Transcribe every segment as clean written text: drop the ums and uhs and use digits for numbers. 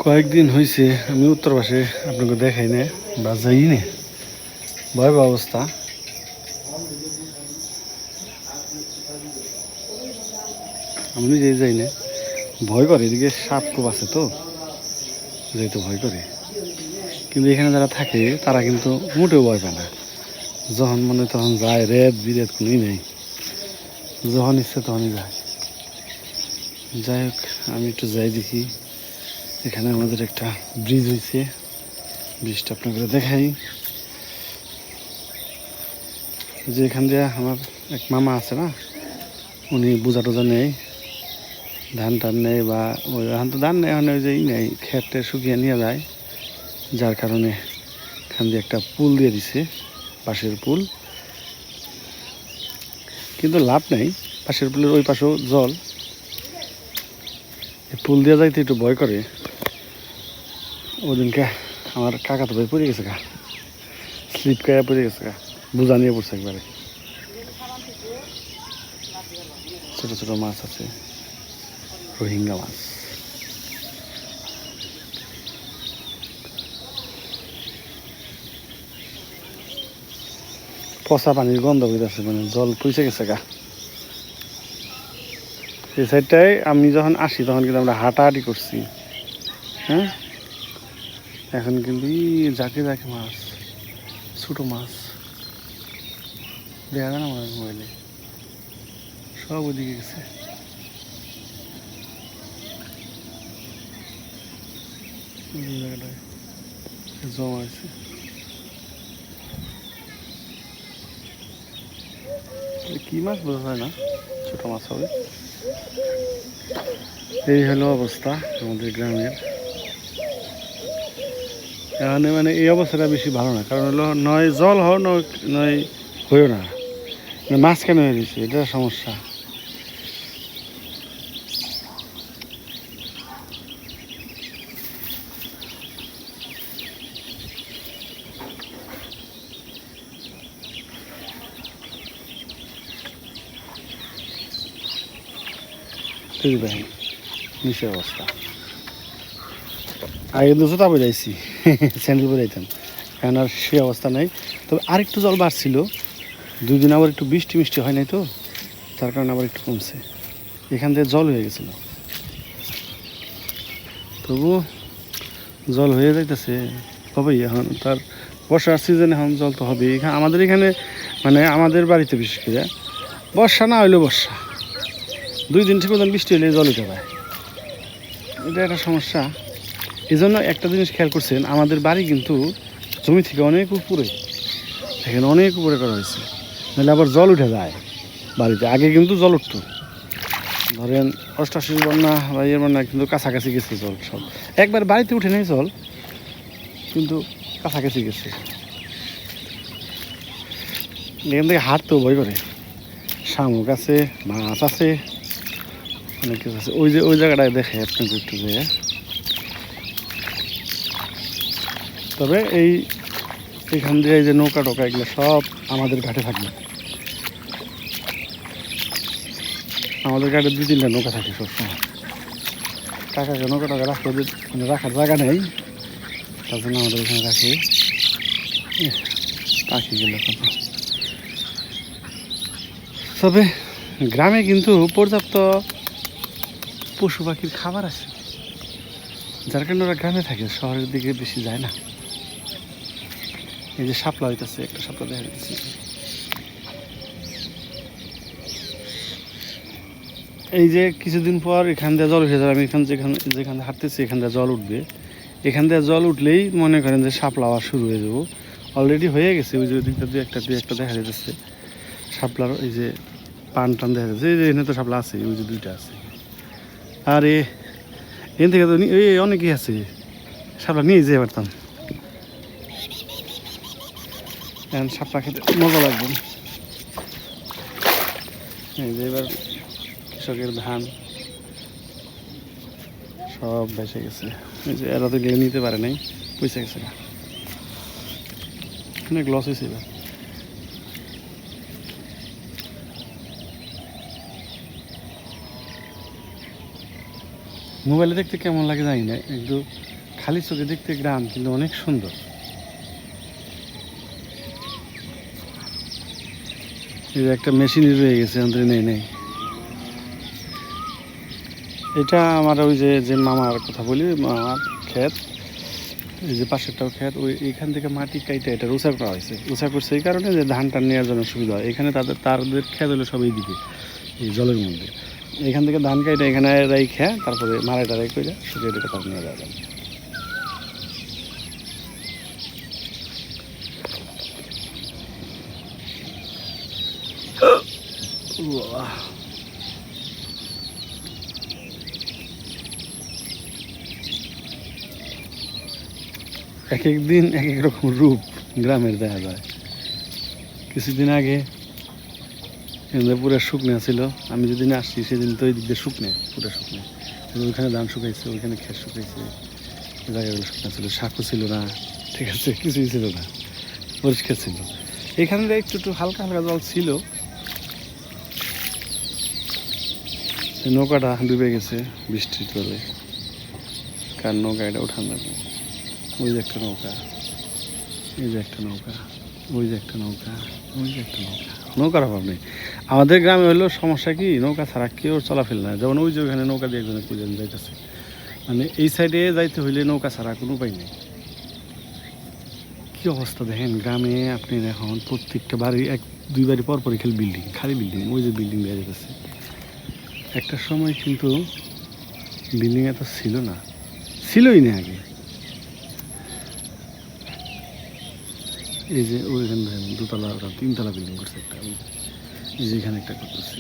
কয়েকদিন হয়েছে আমি উত্তর পাশে আপনাকে দেখাই না বা যাই না, ভয়াবহ অবস্থা। আমি নিজেই যাই না, ভয় করে, এদিকে সাপ খুব আছে তো, যেহেতু ভয় করে। কিন্তু এখানে যারা থাকে তারা কিন্তু মোটেও ভয় পায় না, যখন মনে তখন যায়, রেত বিরেত কোনোই নেই, যখন ইচ্ছে তখনই যায়। যাই হোক, আমি একটু যাই দেখি। এখানে আমাদের একটা ব্রিজ হয়েছে, ব্রিজটা আপনাকে দেখাই। যে এখান দিয়ে আমার এক মামা আছে না, উনি বোঝা টোজা নেই, ধান টান নেই, বা ওই এখন তো ধান নেই, এখন ওই যে নেই, খেতে শুকিয়ে নিয়ে যায়। যার কারণে এখান দিয়ে একটা পুল দিয়ে দিছে, পাশের পুল। কিন্তু লাভ নেই, পাশের পুলের ওই পাশেও জল, পুল দিয়ে যাইতে একটু ভয় করে। ওদিনকে আমার কাকা তো ভাই পড়ে গেছে গা, স্লিপ খাইয়া পড়ে গেছে গা, বোঝা নিয়ে পড়ছে একবারে। ছোট ছোট মাছ আছে, রোহিঙ্গা মাছ। পচা পানির গন্ধ বেরোচ্ছে, মানে জল পচে গেছে গা। এই সাইডটায় আমি যখন আসি তখন কিন্তু আমরা হাঁটাহাঁটি করছি, হ্যাঁ। এখন কিন্তু যাকে যাকে মাছ, ছোটো মাছ দেখা যায় না আমার মোবাইলে, সব ওদিকে গেছে। জায়গাটায় জমা হয়েছে, কি মাছ বোঝা যায় না, ছোটো মাছ হবে। এই হলো অবস্থা আমাদের গ্রামের। এখানে মানে এই অবস্থাটা বেশি ভালো না, কারণ হলো নয় জল হও নয় হয়েও না, মানে মাঝখানে হয়ে গেছে, এটা সমস্যা। দেখেন নিচের অবস্থা। আগে কিন্তু জুতা পরে যাইছি, স্যান্ডেল পরে যাইতাম, এখন আর সে অবস্থা নেই। তবে আরেকটু জল বাড়ছিল, 2 দিন আবার একটু বৃষ্টি মিষ্টি হয় নাই তো, তার কারণে আবার একটু কমছে। এখান থেকে জল হয়ে গেছিল, তবু জল হয়ে যাইতেছে, হবেই। এখন তার বর্ষার সিজনে এখন জল তো হবেই। আমাদের এখানে মানে আমাদের বাড়িতে বিশেষ করে বর্ষা না হইলেও বর্ষা, 2 দিন ঠিক মতন বৃষ্টি হলে জল উঠে যায়, এটা একটা সমস্যা। এই জন্য একটা জিনিস খেয়াল করছেন, আমাদের বাড়ি কিন্তু জমি থেকে অনেক উপরে, এখানে অনেক উপরে করা হয়েছে, নাহলে আবার জল উঠে যায় বাড়িতে। আগে কিন্তু জল উঠতো, ধরেন 88 বন্যা বা ইয়ের বন্যা কিন্তু কাছাকাছি গেছে জল, সব একবার বাড়িতে উঠে নেই জল, কিন্তু কাছাকাছি গেছে। এখান থেকে হাঁটতেও ভয় করে, শামুক আছে, মাছ আছে, অনেক কিছু আছে। ওই যে ওই জায়গাটায় দেখে আপনাকে একটু যে, তবে এইখান দিয়ে এই যে নৌকা টোকা এগুলো সব আমাদের ঘাটে থাকবে, আমাদের ঘাটে 2-3টা নৌকা থাকে সবসময়। কাকাকে নৌকা টোকা রাখতে মানে রাখার জায়গা নেই, তার জন্য আমাদের এখানে রাখি। পাখি গেল কত। তবে গ্রামে কিন্তু পর্যাপ্ত পশু পাখির খাবার আছে, যার কারণে ওরা গ্রামে থাকে, শহরের দিকে বেশি যায় না। এই যে শাপলা হইতেছে, একটা শাপলা দেখা যাচ্ছে। এই যে কিছুদিন পর এখান দিয়ে জল উঠে যাবে, আমি যেখানে হাঁটতেছি এখান দিয়ে জল উঠবে। এখান দিয়ে জল উঠলেই মনে করেন যে শাপলা হওয়া শুরু হয়ে যাবো, অলরেডি হয়ে গেছে। ওই যে ওদিকটা দুই একটা দেখা যাচ্ছে শাপলার, এই যে পান টান দেখা যাচ্ছে। এই যে এখানে তো শাপলা আছে, ওই যে 2টা আছে। আর এখান থেকে তো এই অনেকেই আছে, শাপলা নিয়ে যেতে পারতাম। এখন শাপলা খেতে মজা লাগবে। এই যে এবার কৃষকের ধান সব ভেসে গেছে, এই যে এরা তো গিয়ে নিতে পারে নাই, পয়সা গেছে, অনেক লস হয়েছে এবার। মোবাইলে দেখতে কেমন লাগে জানি না, একটু খালি চোখে দেখতে গ্রাম কিন্তু অনেক সুন্দর। এই যে একটা মেশিনই রয়ে গেছে অন্তরে, নেই নেই। এটা আমার ওই যে যে মামার কথা বলি, মামার ক্ষেত, এই যে পাশেরটাও ক্ষেত, ওই এইখান থেকে মাটি কাইটে এটা উঁচা করা হয়েছে। উঁচা করছে এই কারণে যে ধান টান নেওয়ার জন্য সুবিধা হয়। এখানে তাদের ক্ষেত হলো সব এইদিকে, এই জলের মধ্যে। এখান থেকে ধান কাইটে এখানে রাইখা তারপরে মারাই টারাই করে শুকিয়ে দিতে তার নিয়ে যাওয়া যাবে। এক এক দিন এক এক রকম রূপ গ্রামের দেখা যায়। কিছুদিন আগে পুরো শুকনা ছিল, আমি যেদিন আসছি সেদিন তো ওই দিক দিয়ে শুকনে, পুরো শুকনে। ওইখানে ধান শুকাইছে, ওইখানে ক্ষেত শুকাইছে, জায়গাগুলো শুকনা ছিল, শাকও ছিল না, ঠিক আছে, কিছুই ছিল না, পরিষ্কার ছিল। এখানে একটু একটু হালকা হালকা জল ছিল। নৌকাটা ডুবে গেছে বৃষ্টির জলে, কার নৌকা এটা উঠান যাবে। ওই যে একটা নৌকা, এই যে একটা নৌকা, ওই যে একটা নৌকা, ওই যে একটা নৌকা। নৌকার অভাব নেই আমাদের গ্রামে। হলেও সমস্যা কি, নৌকা ছাড়া কেউ চলাফেরা না। যেমন ওই যে ওখানে নৌকা দিয়ে একজনে কুজন যাইতেছে, মানে এই সাইডে যাইতে হইলে নৌকা ছাড়া কোনো উপায় নেই। কী অবস্থা দেখেন গ্রামে আপনি এখন, প্রত্যেকটা বাড়ি এক দুই বাড়ি পর পরই খালি বিল্ডিং, খালি বিল্ডিং। ওই যে বিল্ডিং দেওয়া যেতেছে। একটা সময় কিন্তু বিল্ডিং এত ছিল না, ছিলই না আগে। এই যে ওইখানে দেখেন দুতলা, ওটা তিনতলা বিল্ডিং করছে একটা। এই যে এখানে একটা করতেছে,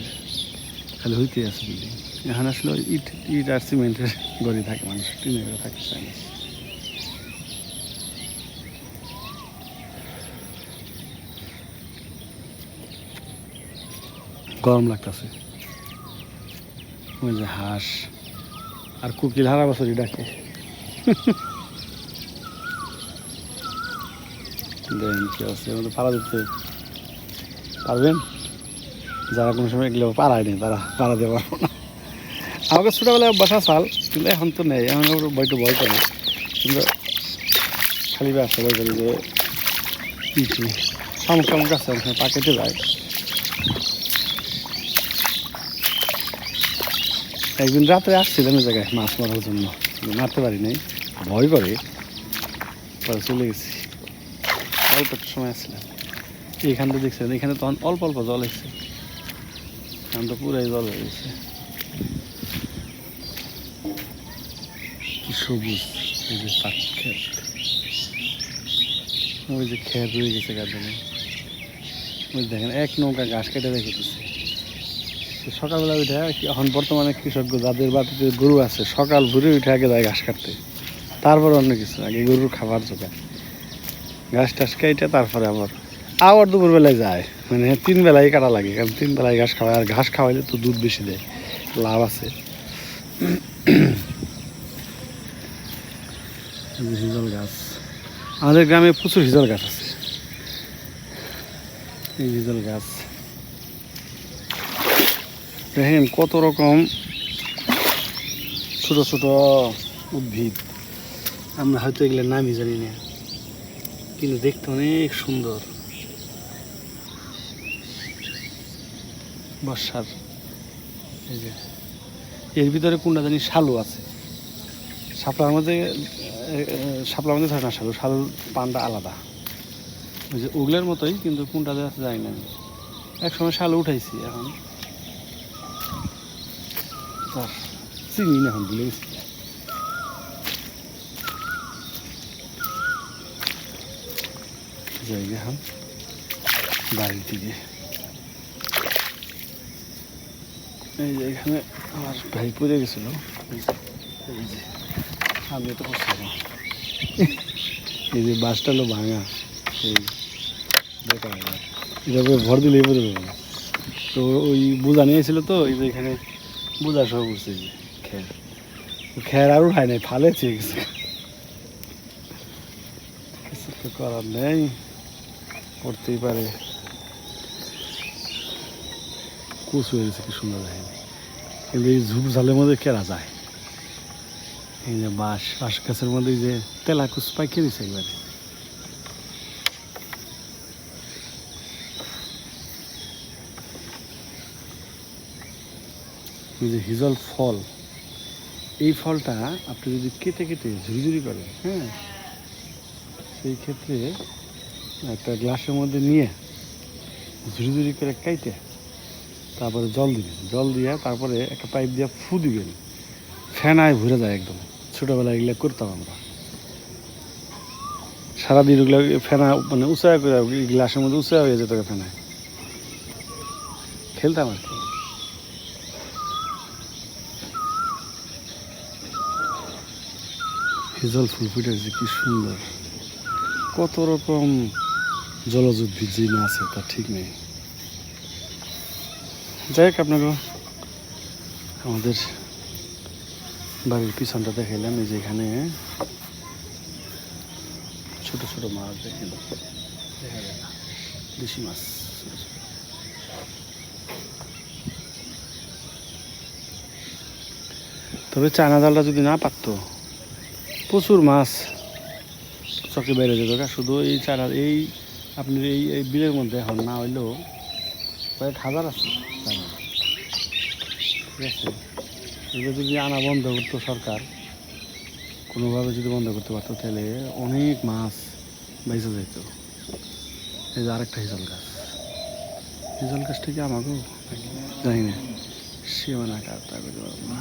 খালি হইতে আছে বিল্ডিং। এখানে আসলে ইট ইট আর সিমেন্টের গড়ি থাকে, মানুষ টিনের ঘরে থাকতে চায় না। গরম লাগতেছে। ওই যে হাঁস আর কুকিল হারা বছরই ডাকে। দেখেন কি আছে, আমাদের পাড়া দিতে পারবেন যারা কোনো সময় এগুলো পাড়ায় নেই, তারা পাড়া দিতে পারবো না। আমাকে ছোটোবেলায় বাসা চাল, কিন্তু এখন তো নেই। এখন বইটা ভয় করে, কিন্তু খালি ব্যবসা ভয় করি যে শামুক টামুক আছে, অনেক সময় পা কেটে যায়। একদিন রাত্রে আসছিলাম এই জায়গায় মাছ মারার জন্য, মারতে পারি নাই, ভয় করে, পরে চলে গেছি। অল্প একটু সময় আসছিলাম। এইখান থেকে দেখছিলেন, এখানে তখন অল্প অল্প জল এসেছে, এখন তো পুরাই জল হয়ে গেছে। কি সবুজ, এই যে পাট ক্ষেত, ওই যে ক্ষেত রয়ে গেছে গার্ডেনে। ওই দেখেন এক নৌকা ঘাস কেটে রেখেছে। সকালবেলা উঠে, এখন বর্তমানে কৃষক যাদের বাড়িতে গরু আছে, সকাল ভোরে উঠে আগে যায় ঘাস কাটতে, তারপর অন্য কিছু, আগে গরুর খাবার জোগায়, ঘাস টাস কেটে তারপরে আবার দুপুরবেলায় যায়। মানে 3 বেলায় কাটা লাগে, কারণ 3 বেলায় ঘাস খাওয়ায়। আর ঘাস খাওয়াইলে তো দুধ বেশি দেয়, লাভ আছে। হিজল গাছ, আমাদের গ্রামে প্রচুর হিজল গাছ আছে। এই হিজল গাছ দেখেন কত রকম ছোট ছোট উদ্ভিদ, আমরা হয়তো এগুলোর নামই জানি না, কিন্তু দেখতে অনেক সুন্দর। বর্ষার এই যে এর ভিতরে কোনটা জানি শালু আছে, শাপলার মধ্যে ধরে না, শালুর পানটা আলাদা, ওই যে ওগুলোর মতোই, কিন্তু কোনটা আছে জানি না। আমি একসময় শালু উঠাইছি, এখন তার চিনি না, এখন ভুলে গেছি। জায়গা এখন বাড়ির দিকে, এই যে এখানে আমার ভাই পড়ে গেছিল, এই যে আমি তো পড়ছিলাম। এই যে বাসটা হলো ভাঙা, এই বেকার এটা ভর দিলেই পড়ে যাবে না। তো ওই বোঝা নিয়েছিল, তো এই যে এখানে বোঝা সহ পড়ছে, এই যে খের আর উঠায় নাই, ফালে চেয়ে গেছে। কিছু তো করার নেই, করতেই পারে। কুচু হয়ে গেছে, কি সুন্দর দেখেন। কিন্তু এই ঝুপ ঝালের মধ্যে কেরা যায়, এই যে বাঁশ গাছের মধ্যে যে তেলাকুচ পাইকে দিছে একবারে। এই যে হিজল ফল, এই ফলটা আপনি যদি কেটে কেটে ঝুড়ি করেন, হ্যাঁ, সেই ক্ষেত্রে একটা গ্লাসের মধ্যে নিয়ে ঝুড়ি করে কাইটে তারপরে জল দিবেন, জল দিয়ে তারপরে একটা পাইপ দিয়ে ফু দিবেন, ফেনায় ভরে যায় একদম। ছোটোবেলায় এগুলো করতাম আমরা, সারাদিন ওগুলো ফেনা মানে উঁচা করে গ্লাসের মধ্যে উঁচা হয়ে যেত ফেনায়, খেলতাম আর কি। হিজল ফুল ফুটেছে কি সুন্দর, কত রকম জলজ উদ্ভিদ যে না আছে তা ঠিক নেই। যাই হোক, আপনাকে আমাদের বাড়ির পিছনটা দেখাইলাম। এই যে এখানে ছোট ছোট মাছ দেখেন, দেখা যায় না, দেশি মাছ ছোট ছোট। তবে চায়না জালটা যদি না পারতো প্রচুর মাছ চকে বেড়ে যেত। শুধু এই চায়না এই আপনার এই বিলের মধ্যে এখন না হইলেও কয়েক হাজার আছে চায়না, ঠিক আছে। এগুলো যদি আনা বন্ধ করতো সরকার, কোনোভাবে যদি বন্ধ করতে পারতো, তাহলে অনেক মাছ বেঁচে যেত। এই যে আরেকটা হিজল গাছ, হিজল গাছটা কি আমাকেও জানি না, সীমানা কার তা করতে পারবো না।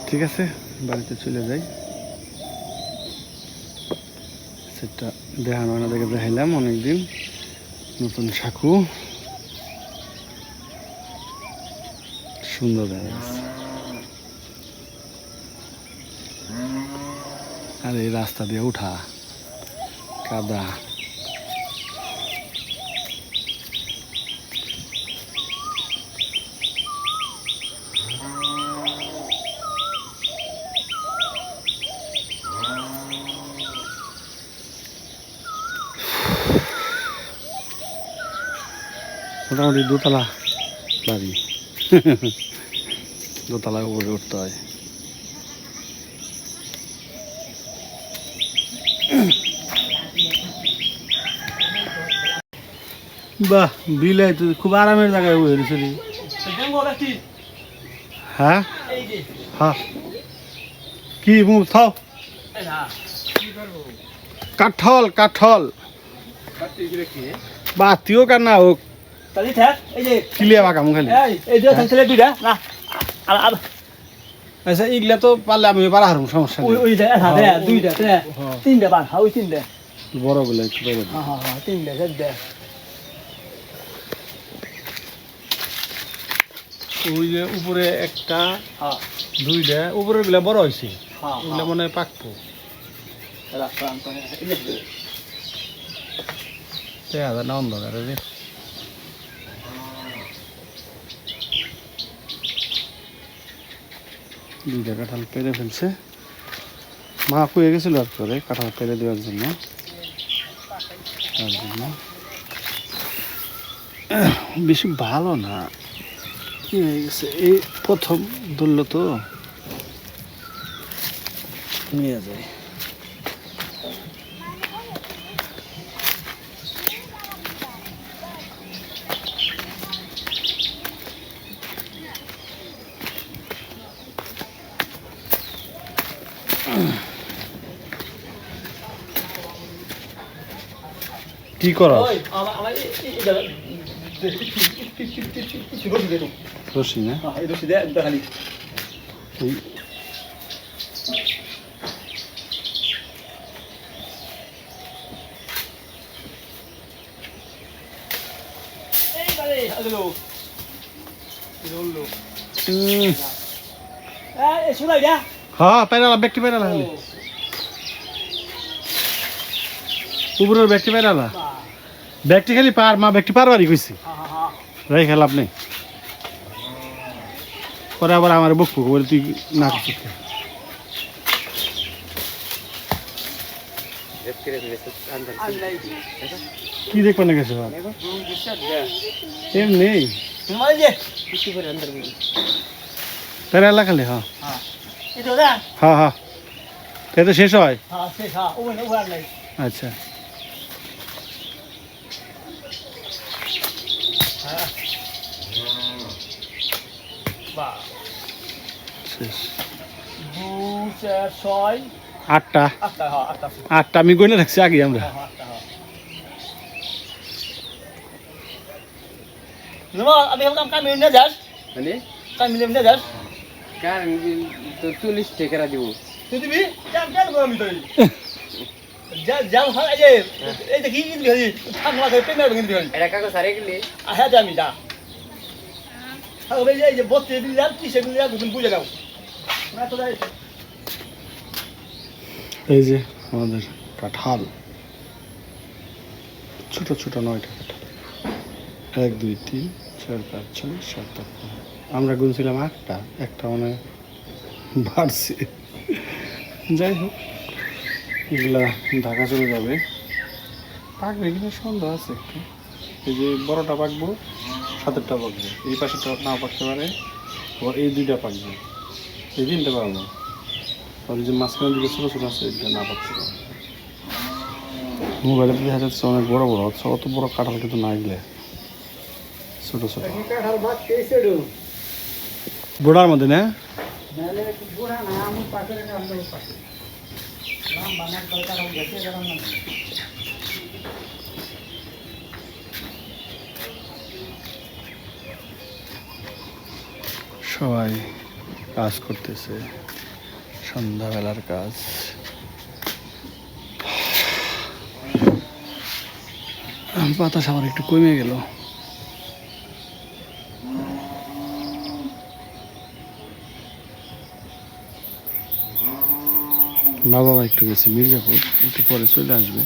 ঠিক আছে, বাড়িতে চলে যাই। সেটা দেখানো আপনাদেরকে দেখাইলাম অনেকদিন, নতুন সাঁকু সুন্দর দেখা যাচ্ছে। আর এই রাস্তা দিয়ে উঠা কাদা, মোটামুটি দোতলা বাড়ি, দোতলায় উপরে উঠতে হয়। বাহ, বিলাই তো খুব আরামের জায়গায় বসে রয়েছে রে। হ্যাঁ হ্যাঁ, কি মুখ থাও, কাঠল কাঠল বাতিও কার না হোক, কিলিয়া বাগাম খালি। আচ্ছা, এইগুলা তো পারলে আমি পারা হারুম, সমস্যা বড় বলে ওই যে উপরে একটা দুইটা উপরের গুলা বড় হয়েছে, ওগুলা মনে হয় পাকবো। না অন্ধকার রে, দুইটা কাঁঠাল পেরে ফেলছে। মা কুয়ে গেছিল আর করে কাঁঠাল পেরে দেওয়ার জন্য, তার জন্য বেশি ভালো না, কি হয়ে গেছে, এই প্রথম ধরল তো নিয়ে যায়। কি করা রশি না, হ্যাঁ পেরালা ব্যক্তি পেরালা খালি উপরের ব্যক্তি পেরালা ব্যক্তি খালি পার, মা ব্যক্তি পারবারই কইছি রাই খেলা আপনি পরে আবার আমার বকবো বলে তুই না কিছু। কি দেখবেন না গেছে এমনি তাহলে এলাকা খালি হ্যাঁ হ্যাঁ হ্যাঁ এটা শেষ হয় আচ্ছা শেষ 2 4 6 আটটা 8টা হ্যাঁ 8টা আটটা আমি গনে রাখছি আগে আমরা Nemo, abi kamu kami ini jas? মানে Kami ini jas? কার তো 40 টাকা দিব Itu bi, jangan gua minta. Jangan hal aja. Eh, jadi ini bi, kamu lagi pemir begini bi. এটা কাগজ সারে গেলে Ah, ada mi dah. Kalau beja je bot je bilang, kisah bilang, bukan puja kau. Mana tu dah? এই যে আমাদের কাঁঠাল ছোট ছোট 9টা কাঁঠাল 1 2 3 4 5 6 7 8 আমরা গুনছিলাম 8টা একটা মানে বাড়ছে যাই হোক এগুলা ঢাকা চলে যাবে পাকবে কিনা সন্দেহ আছে একটু এই যে বড়টা পাকবো সাতেরটা পাকবে এই পাশেটা না পাকতে পারে আবার এই 2টা পাকবে এই 3টা পাকবো আর এই যে মাঝখানের দিকে ছোটো ছোটো আছে এটা না পাকতে পারে মোবাইলে দেখা যাচ্ছে অনেক বড় বড় হচ্ছে অত বড় কাঁঠাল কিন্তু না গেলে ছোট ছোট Kamu mat kisah dulu. বোড়ার মধ্যে না Nale bukan nama pasar ini ambil pasar. Nam banyak kalau kamu biasa jangan mana. সবাই কাজ করতেছে সন্ধ্যাবেলার কাজ বাতাস আবার একটু কমে গেল বাবা একটু গেছে মির্জাপুর একটু পরে চলে আসবে